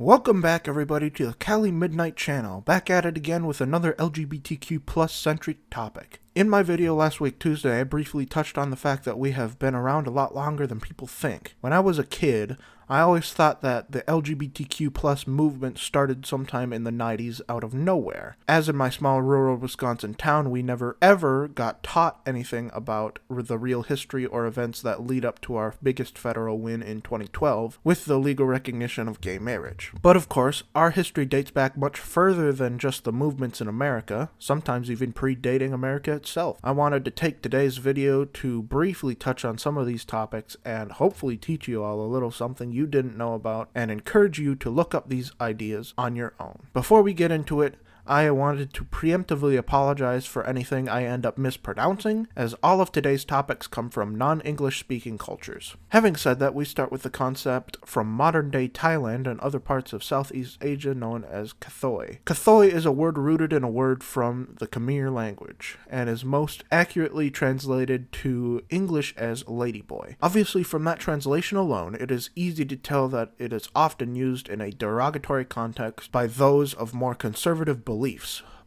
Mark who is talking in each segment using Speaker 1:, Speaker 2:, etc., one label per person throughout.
Speaker 1: Welcome back, everybody, to the Cali Midnight channel, back at it again with another LGBTQ plus centric topic. In my video last week Tuesday, I briefly touched on the fact that we have been around a lot longer than people think. When I was a kid, I always thought that the LGBTQ plus movement started sometime in the 90s out of nowhere. As in my small rural Wisconsin town, we never ever got taught anything about the real history or events that lead up to our biggest federal win in 2012 with the legal recognition of gay marriage. But of course, our history dates back much further than just the movements in America, sometimes even predating America itself. I wanted to take today's video to briefly touch on some of these topics and hopefully teach you all a little something you didn't know about and encourage you to look up these ideas on your own. Before we get into it, I wanted to preemptively apologize for anything I end up mispronouncing, as all of today's topics come from non-English speaking cultures. Having said that, we start with the concept from modern-day Thailand and other parts of Southeast Asia known as Kathoi. Kathoi is a word rooted in a word from the Khmer language, and is most accurately translated to English as ladyboy. Obviously, from that translation alone, it is easy to tell that it is often used in a derogatory context by those of more conservative beliefs,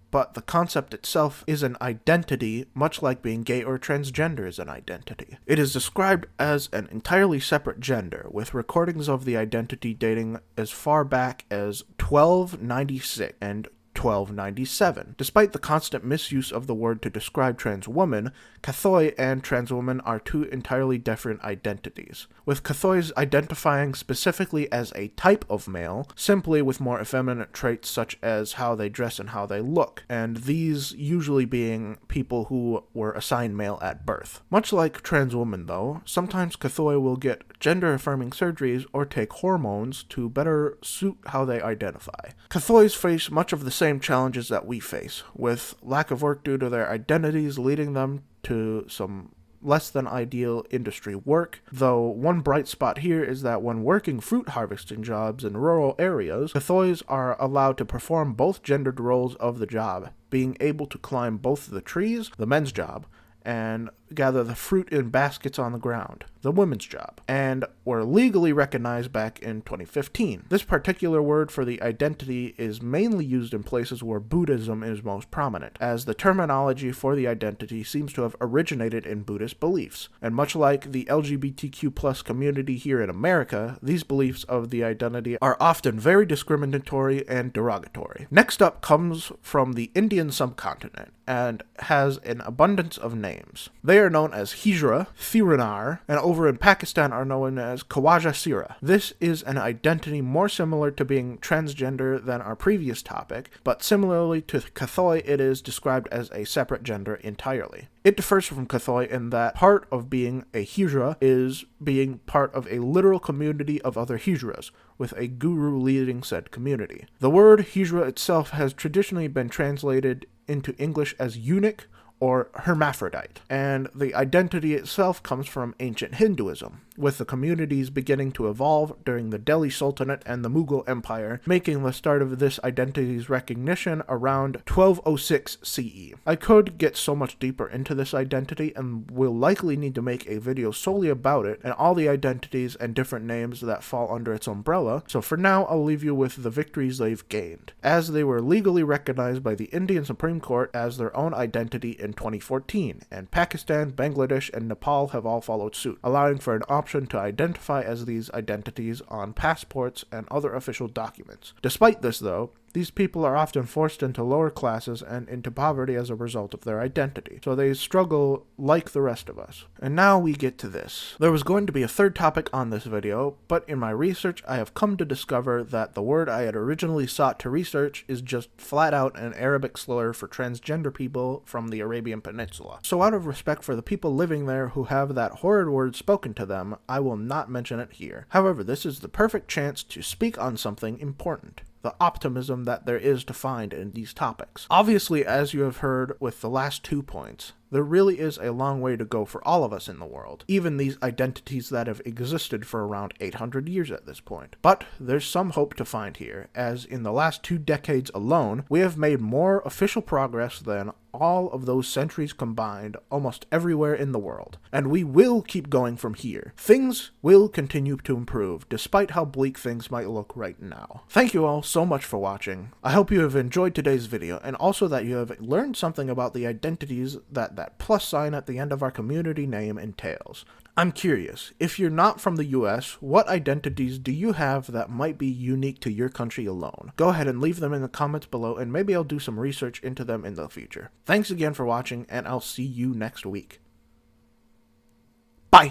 Speaker 1: but the concept itself is an identity, much like being gay or transgender is an identity. It is described as an entirely separate gender, with recordings of the identity dating as far back as 1296 and 1297. Despite the constant misuse of the word to describe trans women, Kathoi and trans women are two entirely different identities, with Kathois identifying specifically as a type of male, simply with more effeminate traits such as how they dress and how they look, and these usually being people who were assigned male at birth. Much like trans women though, sometimes Kathoi will get gender-affirming surgeries or take hormones to better suit how they identify. Kathois face much of the same challenges that we face, with lack of work due to their identities leading them to some less than ideal industry work, though one bright spot here is that when working fruit harvesting jobs in rural areas, Kathois are allowed to perform both gendered roles of the job, being able to climb both the trees, the men's job, and gather the fruit in baskets on the ground, the women's job, and were legally recognized back in 2015. This particular word for the identity is mainly used in places where Buddhism is most prominent, as the terminology for the identity seems to have originated in Buddhist beliefs, and much like the LGBTQ plus community here in America, these beliefs of the identity are often very discriminatory and derogatory. Next up comes from the Indian subcontinent, and has an abundance of names. They are known as Hijra, Thirunar, and over in Pakistan are known as Khawaja Sira. This is an identity more similar to being transgender than our previous topic, but similarly to Kathoi, it is described as a separate gender entirely. It differs from Kathoi in that part of being a Hijra is being part of a literal community of other Hijras, with a guru leading said community. The word Hijra itself has traditionally been translated into English as eunuch or hermaphrodite, and the identity itself comes from ancient Hinduism, with the communities beginning to evolve during the Delhi Sultanate and the Mughal Empire, making the start of this identity's recognition around 1206 CE. I could get so much deeper into this identity and will likely need to make a video solely about it and all the identities and different names that fall under its umbrella, so for now I'll leave you with the victories they've gained, as they were legally recognized by the Indian Supreme Court as their own identity in 2014, and Pakistan, Bangladesh, and Nepal have all followed suit, allowing for an option to identify as these identities on passports and other official documents. Despite this, though, these people are often forced into lower classes and into poverty as a result of their identity, so they struggle like the rest of us. And now we get to this. There was going to be a third topic on this video, but in my research I have come to discover that the word I had originally sought to research is just flat out an Arabic slur for transgender people from the Arabian Peninsula. So out of respect for the people living there who have that horrid word spoken to them, I will not mention it here. However, this is the perfect chance to speak on something important: the optimism that there is to find in these topics. Obviously, as you have heard with the last 2 points, there really is a long way to go for all of us in the world, even these identities that have existed for around 800 years at this point. But there's some hope to find here, as in the last 2 decades alone, we have made more official progress than all of those centuries combined almost everywhere in the world. And we will keep going from here. Things will continue to improve, despite how bleak things might look right now. Thank you all so much for watching. I hope you have enjoyed today's video, and also that you have learned something about the identities that plus sign at the end of our community name entails. I'm curious, if you're not from the US, what identities do you have that might be unique to your country alone? Go ahead and leave them in the comments below, and maybe I'll do some research into them in the future. Thanks again for watching, and I'll see you next week.